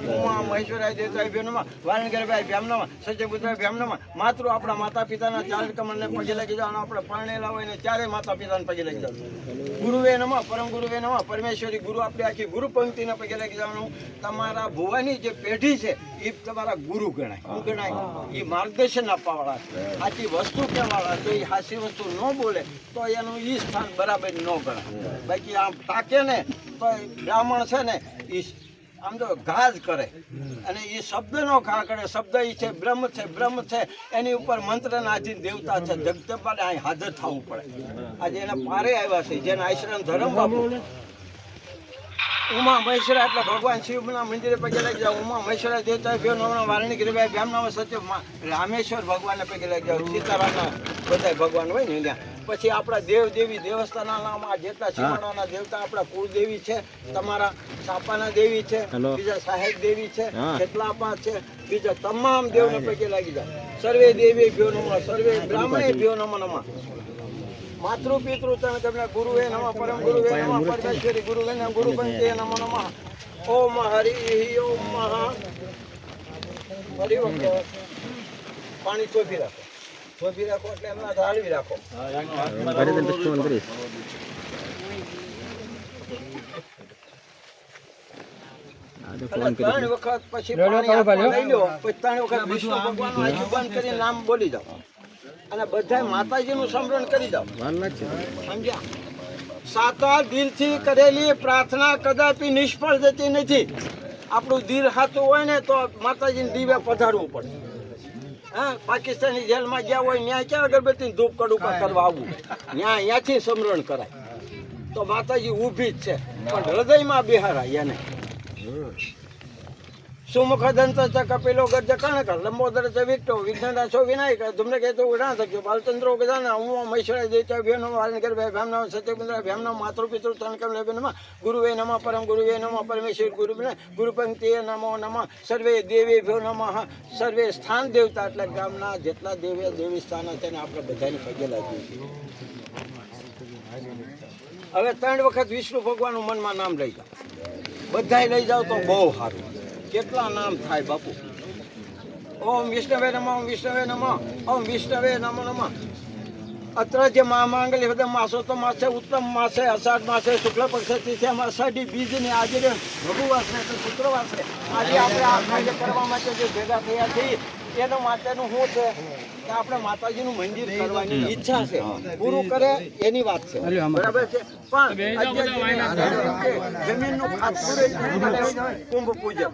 ઉમા મહેશ્વરાય દેવતાભ્યો નમઃ વાલંગીરભાઈ નમઃ સત્યપુત્રાભ્યો નમઃ. માતૃ આપણા માતા પિતાના ચાર કમળને પગે લાગી જાઓ. આપણે પરણેલા હોય ને ચારે માતા પિતાને પગે લાગી જાઓ. ગુરુવે નમઃ પરમ ગુરુવે નમઃ પરમેશ્વરી ગુરુ આપણે આખી ગુરુ પંક્તિને પગે લાગી જવાનું. તમારા ભુવાની જે પેઢી છે એ તમારા ગુરુ ગણાય. શું ગણાય? એ માર્ગદર્શન આપવાવાળા, સાચી વસ્તુ કહેવાવાળા. તો એ સાચી વસ્તુ ન બોલે તો એનું એ સ્થાન બરાબર ન ગણાય. બાકી આમ તાકે ને તો બ્રાહ્મણ છે ને એ આમ તો ઘા જ કરે અને એ શબ્દનો ઘા કરે. શબ્દ એ છે બ્રહ્મ છે, બ્રહ્મ છે એની ઉપર મંત્રના આધીન દેવતા છે. જગદંબાને અહીં હાજર થવું પડે. આજે એના પારે આવ્યા છે જેના આશ્રમ ધર્મ બાપુ ઉમા મહેશ્વરા એટલે ભગવાન શિવના મંદિરે પગે લાગી જાઓ. ઉમા મહેશ્વરા દેવતા ભ્યો નમઃ વાલંગીરભાઈ ભ્યામ સત્ય રામેશ્વર ભગવાનને પગે લાગી જાઓ. સીતારામના બધા ભગવાન હોય ને ત્યાં. પછી આપણા દેવ દેવી દેવસ્થાનના નામ આ જેટલા સીમાડાના દેવતા આપણા કુળદેવી છે. તમારા સાપાના દેવી છે, બીજા સહાયક દેવી છે, કેટલાપા છે, બીજા તમામ દેવને પગે લાગી જાઓ. સર્વે દેવી ભ્યો નમઃ સર્વે બ્રાહ્મણે ભ્યો નમઃ નમઃ. માતૃ પિતૃ તમને ગુરુવે નમઃ પરમ ગુરુવે નમઃ પરમેશ્વરી ગુરુવે નમઃ ગુરુ પંચે નમઃ નમઃ. ઓમ હરિ ઓમ મહા ફરી વખત પાણી ચોપી રાખો. ચોપી રાખો એટલે એમના ઢાળવી રાખો. ત્રણ વખત પછી પાણી હાથમાં લઈ લો. પછી 3 વખત વિષ્ણુ ભગવાનનું આંખું બંધ કરી નામ બોલી જાઓ અને બધા માતાજીનું સ્મરણ કરી જાઓ. સમજ્યા? સાચા દિલથી કરેલી પ્રાર્થના કદાપી નિષ્ફળ જતી નથી. આપણું દિલ સાચું હોય ને તો માતાજીને દીવે પધારવું પડે. હા, પાકિસ્તાની જેલમાં ગયા હોય ત્યાં ક્યાં અગરબત્તી ધૂપ કડુકા કરવા આવવું? ત્યાંથી સ્મરણ કરાય તો માતાજી ઊભી જ છે. પણ હૃદયમાં બિહારાય એને. સુમુખ દંત ચ કપિલો ગર્જ કર્ણક લંબોદર ચ વિક્ટો વિઘ્નનાશો વિનાયક ધુમ્ર કેતુ વિનાશક્યો બાલચંદ્રો ગજાનન ઉમા મહેશ્વરાય દેવતાભ્યો નમઃ વાલંગીરભાઈ ભ્યામ નમઃ સત્યપુત્રાભ્યો નમઃ માતૃ પિતૃ તનકમલેભ્યો નમઃ ગુરુવે નમઃ પરમ ગુરુવે નમઃ પરમેશ્વર ગુરુને ગુરુ પંક્તિએ નમો નમઃ. સર્વે દેવીભ્યો નમઃ સર્વે સ્થાન દેવતા એટલે ગામના જેટલા દેવી દેવી સ્થાન છે ને આપણે બધાને પગે લાગીએ છીએ. હવે 3 વખત વિષ્ણુ ભગવાનનું મનમાં નામ લઈ જાઓ. બધાય લઈ જાઓ તો બહુ સારું. કેટલા નામ થાય બાપુ? ઓમ વિષ્ણવે નમઃ ઓમ વિષ્ણવે નમઃ ઓમ વિષ્ણવે નમો નમઃ. અત્ર જે મહામાંગલ્ય હૃદય માસો તો માસે ઉત્તમ માસે અષાઢ માસે શુક્લ પક્ષ તિથિમાં અષાઢી બીજની આજે ભગુવાસ ને શુક્રવાર છે. આજે આપણે આ કાર્ય કરવા માટે જે ભેગા થયા છીએ એના માટેનું શું છે કે આપણે માતાજીનું મંદિર કરવાની ઈચ્છા છે. પૂરું કરે એની વાત છે, બરાબર છે. પણ જમીનનું ખાતર કુંભ પૂજન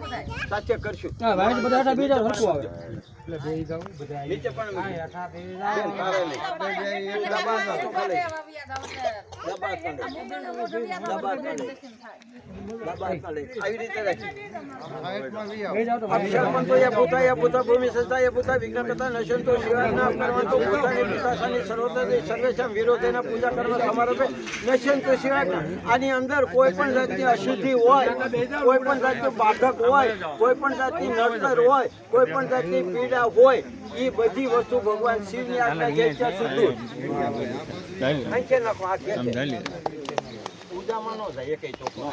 સાચે કરશું. નીચે પણ આવી રીતે રાખી ભૂમિ સંસ્થા ભૂતા વિઘ્ન કરતા નશંતો શિવાના કરવાતો ભૂતાની પિતાશાની સર્વોદય સર્વેશમ વિરોધેના પૂજા કરવા સમારોપે નશંતો શિવાના. આની અંદર કોઈ પણ જાતની અશુદ્ધિ હોય, કોઈ પણ જાતનું બાધક હોય, કોઈ પણ જાતની નડતર હોય, કોઈ પણ જાતની પીડા હોય, એ બધી વસ્તુ ભગવાન શિવની આજ્ઞા જે છે શુદ્ધ નાખો. આ પૂજામાં ન જાય એક ચોખ્ખો.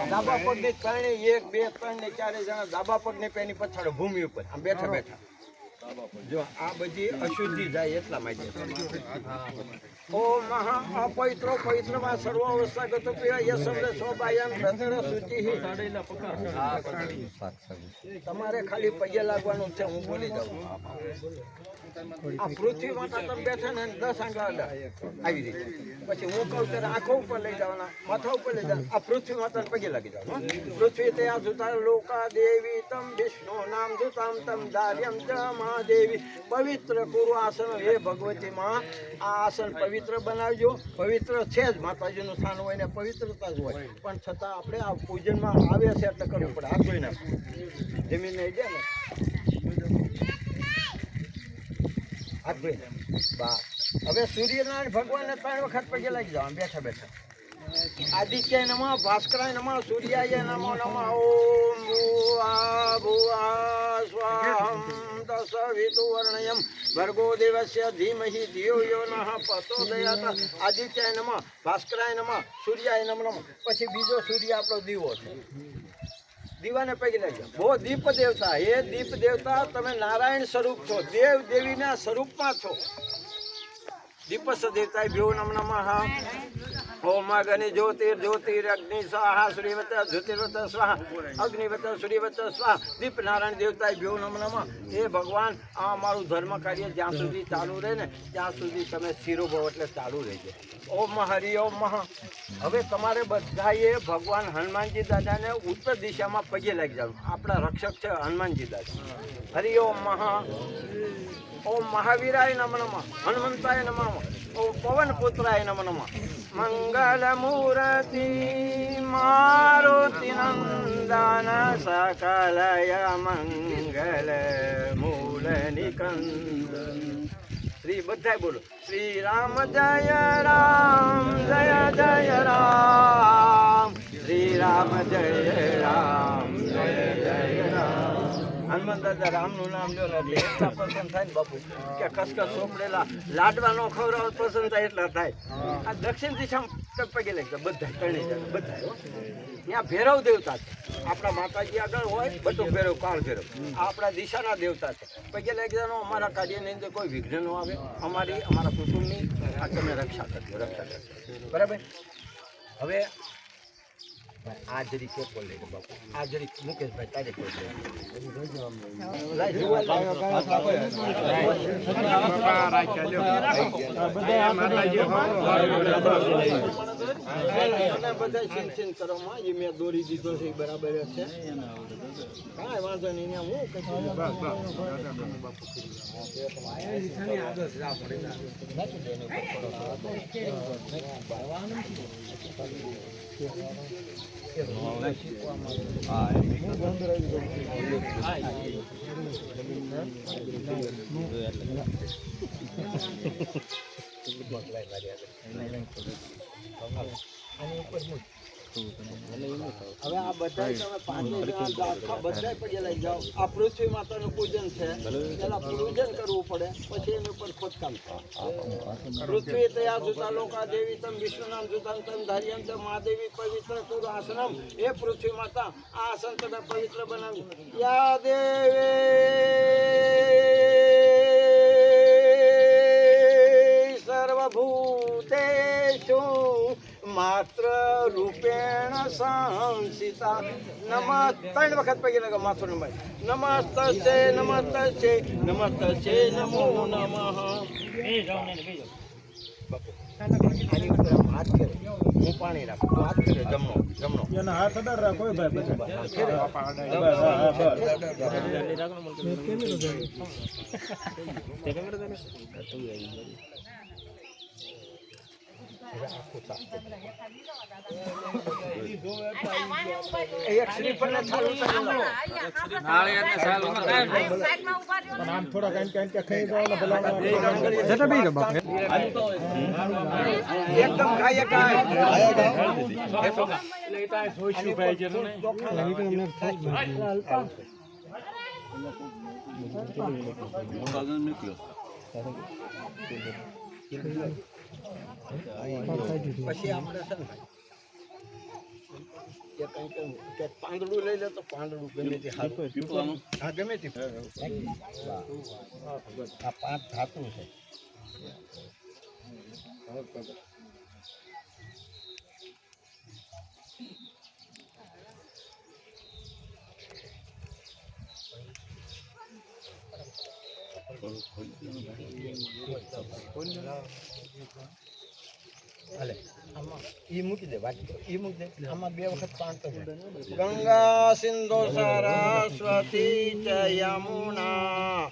ડાબા પગની ત્રણે 1 2 3 ને 4 જણા ડાબા પગની પેની પછાડો ભૂમિ ઉપર આમ બેઠા બેઠા. જો આ બધી અશુદ્ધિ જાય એટલા માટે. ઓમ મહા અપવિત્રો પવિત્રમાં સર્વ અવસ્થા ગતો યસ શબ્દ સ્વભાયન ભદ્ર શુચિ. તમારે ખાલી પગે લાગવાનું છે. હું બોલી જાઉં. આ પૃથ્વી માતા તમે બેઠા ને 10 આંગળા આવી રીતે. પછી હું કહું ત્યારે આંખો ઉપર લઈ જવાના, માથા ઉપર લઈ જવાના. આ પૃથ્વી માતાને પગે લાગી જવાનું. પૃથ્વી તે આ ધુતા લોકા દેવી તમ વિષ્ણુ નામ ધુતામ તમ દાર્યમ ચ મહાદેવી પવિત્ર કુરુ આસન. હે ભગવતી માં, આ આસન પવિત્ર બનાવજો. પવિત્ર છે જ, માતાજીનું સ્થાન હોય ને પવિત્રતા જ હોય, પણ છતાં આપણે આ પૂજનમાં આવે છે એટલે કરવું પડે. હાથ ધોઈ નાખો. જમીન નહીં દે ને હાથ ધોઈ બા. હવે સૂર્યનારાયણ ભગવાનને 3 વખત પગે લાગી જાવ બેઠા બેઠા. આદિત્ય નમઃ ભાસ્કરાય નમઃ સૂર્યાય નમો નમઃ. ઓમ ભૂઆ ભૂઆ સ્વાહમ તસવિતુર્વર્ણયમ ભર્ગો દેવસ્ય ધીમહિ ધિયો યો નઃ પ્રચોદયાત. આદિત્યાય નમઃ ભાસ્કરાય નમઃ સૂર્યાય નમઃ. પછી બીજો સૂર્ય આપણો દીવો છે. દીવાને પગે લાગી જાઓ. બહુ દીપ દેવતા, એ દીપ દેવતા તમે નારાયણ સ્વરૂપ છો, દેવ દેવીના સ્વરૂપમાં છો. દીપસ દેવતા ભ્યો નમ નમઃ. ઓમ અગ્નિ જ્યોતિર જ્યોતિર અગ્નિ સ્વાહા સૂર્યવત જ્યોતિર્વત સ્વાહા અગ્નિવત સૂર્યવત સ્વાહા. દીપ નારાયણ દેવતા ભ્યો નમ નમઃ. એ ભગવાન આ અમારું ધર્મ કાર્ય જ્યાં સુધી ચાલુ રહે ને ત્યાં સુધી તમે શિરો ભવ એટલે ચાલુ રહેજો. ઓમ હરિ ઓમ મહ. હવે તમારે બધાએ ભગવાન હનુમાનજી દાદાને ઉત્તર દિશામાં પગે લાગી જવાનું. આપણા રક્ષક છે હનુમાનજી દાદા. હરિ ઓમ મહ. ઓમ મહાવીરાય નમઃ નમઃ. હનુમંતાય નમઃ. ઓમ પવન પુત્રાય નમઃ નમઃ. મંગલ મૂર્તિ મારુતિ નંદન સકલય મંગલ મૂલ નિકંદન. શ્રી બધાય બોલો. શ્રી રામ જય રામ જય જય રામ. શ્રી રામ જય રામ જય જય રામ. હનુમાન દાદા રામનું નામ લ્યો ને એટલે એટલા પસંદ થાય ને બાપુ કે ખસખસ સોપડેલા લાડવાનો ખવડાવ પસંદ થાય એટલા થાય. આ દક્ષિણ દિશામાં પગે લાગતા બધા ત્રણેય જણા બધા ત્યાં ભૈરવ દેવતા છે. આપણા માતાજી આગળ હોય બટુક ભૈરવ કાળ ભૈરવ આપણા દિશાના દેવતા છે. પગે લાગી જવાનો અમારા કાર્યની અંદર કોઈ વિઘ્ન ન આવે. અમારા કુટુંબની આ તમે રક્ષા કરજો, રક્ષા કરજો. બરાબર. હવે આ જરી કે બોલ લે બાપુ. આ જરી મુકેશભાઈ તારે કોઈ બધા સિંચન કરવામાં એ મેં દોરી દીધો છે એ બરાબર છે. કાંઈ વાંધો નહીં. હું હવે આ બધા તમે પાંચે આખા બધા પગે લઈ જાઓ. આ પૃથ્વી માતાનું પૂજન છે. પેલા પૂજન કરવું પડે પછી એની ઉપર ખોદકામ થાય. પૃથ્વી તયા જુતા લોકા દેવી તમ વિષ્ણુ નામ જુતા તમ ધાર્યમ તમ મહાદેવી પવિત્ર કુરુ આસનમ. એ પૃથ્વી માતા આ આસન તમે પવિત્ર બનાવ્યું. યા દેવી સર્વભૂતેષુ માત્ર રૂપેણ સંસિતા. નમઃ. 3 વખત પગે લગા માથું નમાય. નમસ્તે નમસ્તે નમસ્તે નમો નમઃ. આની ઉપર હાથ કરે. હું પાણી રાખું. હાથ કરે જમણો જમણો. એના હાથ અડાર રાખો ભાઈ. એક શ્રીફળ ચાલુ એકદમ ખાય પછી આપણે છે ને પાંદડું લઈ લે તો પાંદડું ગમે તે હા ગમે તે. આ 5 ધાતુ છે. હાલે આમાં ઈ મૂકી દે. બાકી ઈ મૂકી દે. આમાં 2 વખત પાણી તો ગંગા સિંધુ સરસ્વતી ચ યમુના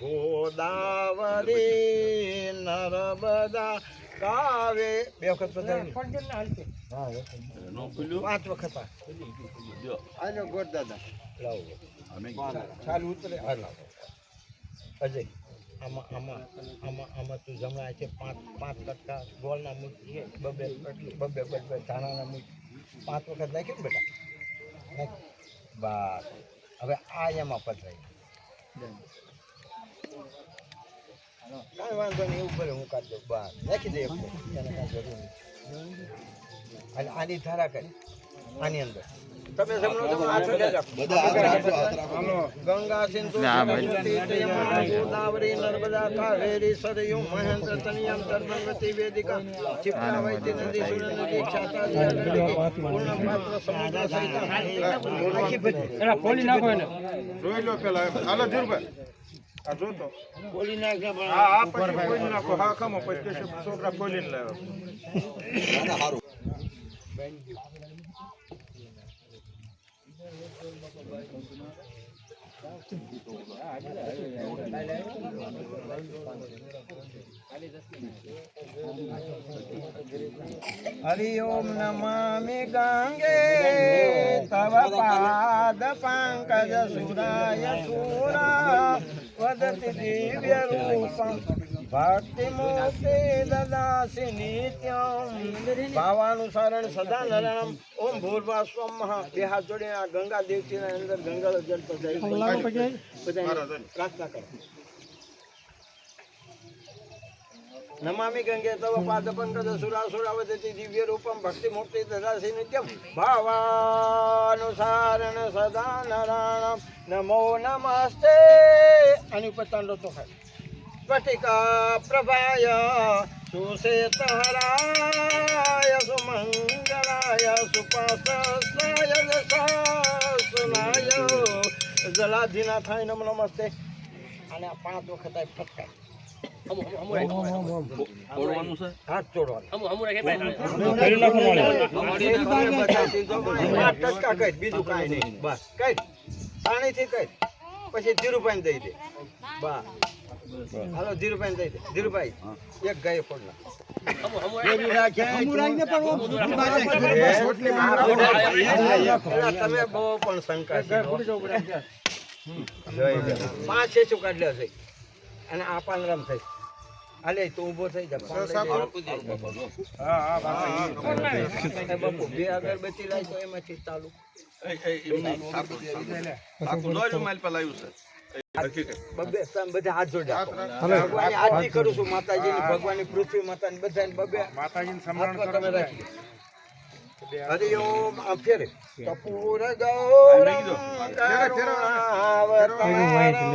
ગોદાવરી નર્મદા કાવે. 2 વખત પધારી. 5 વખત આનો ગોડ દાદા લાવો. ચાલુ ઉતરે. હા લાવો અજય. આમાં તું જમણા છે 5 કટકા ગોળના મૂક છે. બબે ધાણાના મૂક 5 વખત નાખ્યું ને બેટા. બસ. હવે આ એમાં પધરાય. કાંઈ વાંધો નહીં. એવું ભલે હું કાઢી દઉં. બસ નાખી દે. એને કાંઈ જરૂર નહીં. અને આની ધારા કરી આની અંદર તમે જમણો જમણો હાથ રાખો. ગંગા સિંધુ સરસ્વતી જયમુના ગોદાવરી નર્મદા કાવેરી સરયુ મહેન્દ્ર તનયમ તર્પણવતી વેદિકા ચિત્રાવતી નદી સુર નદી ક્ષાતા પૂર્ણ પાત્ર સમુદ્ર સહિત આખી બધી એના ખોલી નાખો એને. જોઈ લો પેલા હાલો ધીરુભાઈ આ જો તો બોલી નાખે પણ આ પછી ખોલી નાખો હા ખમો પછી છોકરા ખોલીને લાવ્યો હરિ ઓમ નમામિ ગંગે તવ પાદ પંકજ સુરાય સુરા વદતિ દિવ્ય રૂપમ ભક્તિ મુક્તિ દદાસી નિત્યમ ભાવાનુસારણ સદા નરણમ ઓમ ભૂર્ભા સ્વમ બે હાથ જોડીને આ ગંગા દેવતીના અંદર ગંગા જળ પર જાય બધા પ્રાર્થના કરો. નમામિ ગંગે તવ પાદ પંકજ સુરાસુરા વદતિ દિવ્ય રૂપમ ભક્તિ મુક્તિ દદાસી નિત્યમ ભાવાનુસારણ સદા નરાણમ નમો નમસ્તે. આની ઉપર તાંડો તો ખાય સ્ફટિકા પ્રભાય સુશેતહરાય સુમંગલાય સુપાસસ્નાય દશાસનાય જલાધિનાથાય નમો નમસ્તે. અને આ 5 વખત આ ફટકાય હાથ જોડવાનું બીજું કાંઈ નહીં બસ કઈ પાણીથી કઈ પછી ધીરુભાઈ દઈ દે બસ હાલો ધીરુભાઈ દઈ દે ધીરુભાઈ એક ગાય ફોડ તમે બહુ પણ શંકા 5-6 કાઢ્યા છે અને આ પાંદરામ થઈ હાલે તું ઊભો થઈ જા બાપુ બે અગરબત્તી લાવી તો એમાંથી ચાલુ બધા હાથ જોડ્યા ભગવાનની આરતી કરું છું માતાજીની ભગવાનની પૃથ્વી માતાની બધાને બબે માતાજીને સમરણ રાખી હરિ ઓમ અફેરે કપૂર ગૌરમ કરુણાવતારમ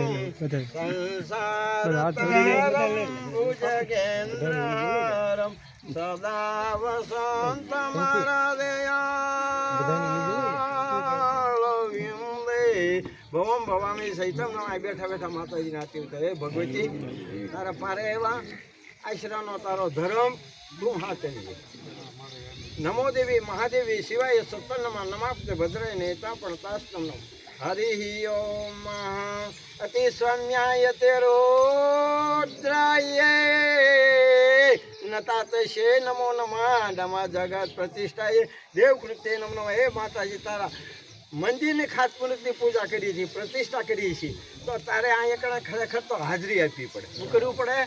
સંસારતારમ ભુજગેન્દ્રમ સદા વસંતમારાદયાળવ્યુંદે ભવમ ભવામી સહિતમ આ બેઠા બેઠા માતાજીને આરતી કરે ભગવતી તારા પારે એવા આશરાનો તારો ધર્મ તું હાચવી. નમો દેવી મહાદેવી શિવાય સત્તનમા નમાપ્તે ભદ્રાય નેતા પણ તાસ્તમ હરિ ઓમ અતિ સ્વામ્યાય તેરોદ્રાય નતાતશે નમો નમઃ નમઃ જગત પ્રતિષ્ઠાય દેવકૃત્ય નમો નમઃ. હે માતાજી તારા મંદિરની ખાતમુહૂર્તની પૂજા કરી છે પ્રતિષ્ઠા કરી છે તો તારે અહીંયા ખરેખર તો હાજરી આપવી પડે. શું કરવું પડે?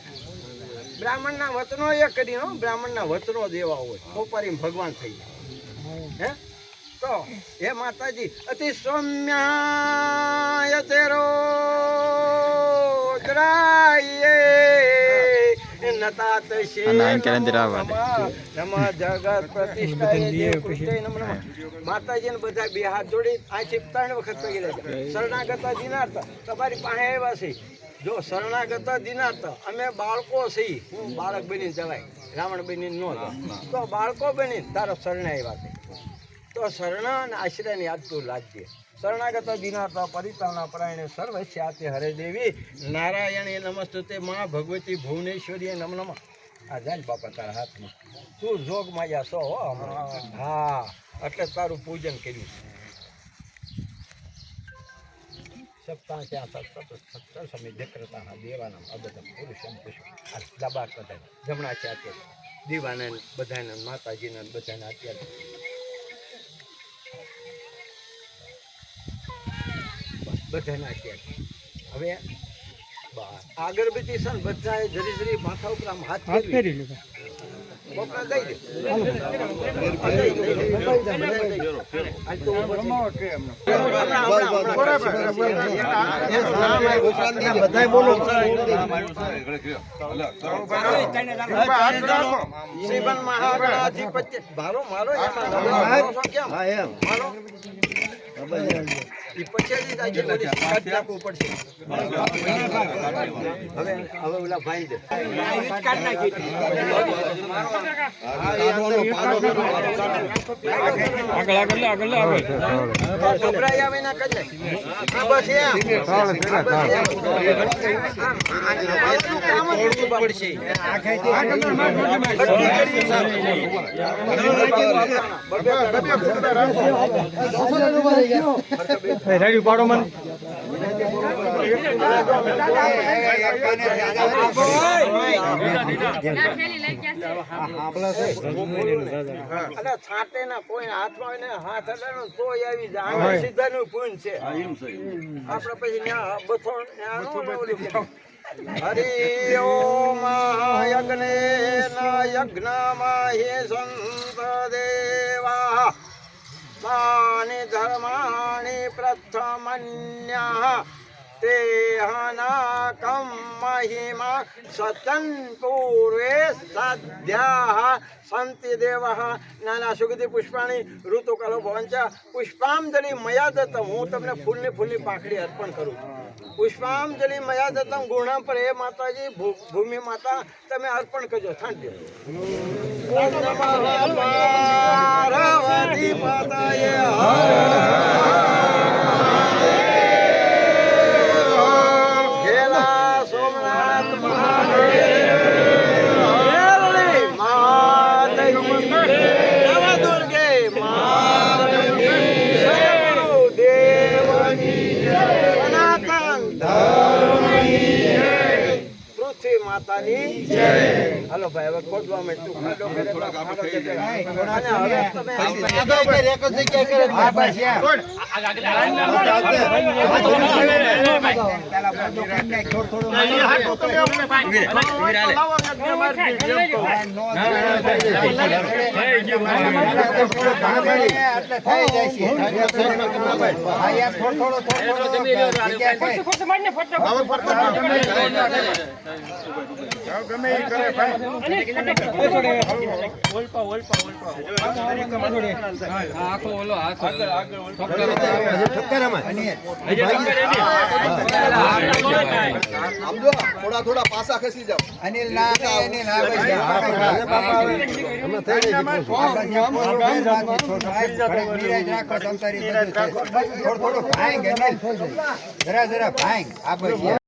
બ્રાહ્મણના વચનો એક કરીને બ્રાહ્મણના વચનો દેવા હોય મોપારી ભગવાન થઈ જાય. હે તો હે માતાજી અતિ સૌમ્યાય તેરો દ્રાય નતાત શે નમઃ જગત પ્રતિષ્ઠાય દેવકૃત્ય નમઃ નમઃ. માતાજીને બધા બે હાથ જોડી આથી 3 વખત પગી લે શરણાગત દિનાર્થ તમારી પાસે આવ્યા છે. જો શરણાગત દિનાર્થ અમે બાળકો છીએ હું બાળક બની જવાય રાવણ બની ન તો બાળકો બની તારો શરણા આવ્યા છે તો શરણ અને આશ્રયની યાદ તું લાગજે. શરણાગત દિનાર્થ પરિતાના પરાયણે સર્વસ્યાતે હરે દેવી નારાયણી નમસ્તુતે મા ભગવતી ભુવનેશ્વરી નમ નમ. આ જાય બાપા તારા હાથમાં તું જોગ માયા છો હા એટલે તારું પૂજન કર્યું છે. સપ્તાહ ત્યાં સત્તર સમય જક્રતા દેવાના અબધમ પુરુષમ પુરુષ આ દબાર બધા જમણા છે અત્યારે દીવાને બધાને માતાજીને બધાને અત્યારે બધાને અત્યારે હવે અગરબત્તી છે ને બધાએ જરી જરી માથા ઉપર આમ હાથ ફેરવી લીધા. કોપરા દઈ દે બધા બોલો શ્રીમન મહાગણાધિપત્ય મારો મારો કેમ મારો ઈ પછેડી જાય છે, ઓલી કાઢી નાખવું પડશે. હવે ઓલા ભાઈ દે. કાઢી નાખી. ગભરાઈ આવે ના કરી નાખ. આ બસ એમ. એટલું કામ જ કરવું પડશે. રેડી પાડો મને છાંટે ના કોઈ હાથમાં હોય ને હાથ અડાડો તો આવી જાય. સીધાનું પૂન છે. આપણે પછી ન્યા બથો હરિ ઓમ યજ્ઞે યજ્ઞમાં હે સંત દેવા તાની ધર્માણી પ્રથમન્યા તેહનાકમ મહિમા સતન પૂર્વે સદ્યા સંતિ દેવઃ નાના સુગંધિ પુષ્પાણી ઋતુકાલો ભવંચ પુષ્પાંજલિ મયા દત્તમ. હું તમને ફૂલની પાંખડી અર્પણ કરું છું. પુષ્પાંજલિ મયા દત્તમ ગુણા પર હે માતાજી ભૂમિ માતા તમે અર્પણ કરજો. ઠંડ પાર્વતી માતાએ સોમનાથ દુર્ગે પૃથ્વી માતાની જય. હાલો ભાઈ હવે ખોટવા માંડતું. અને હવે તમે ગમે ઈ કરે થોડા પાસા ખસી જાવ. અનિલ ના અનિલ ના થોડું ભાંગ જરા ભાંગ આ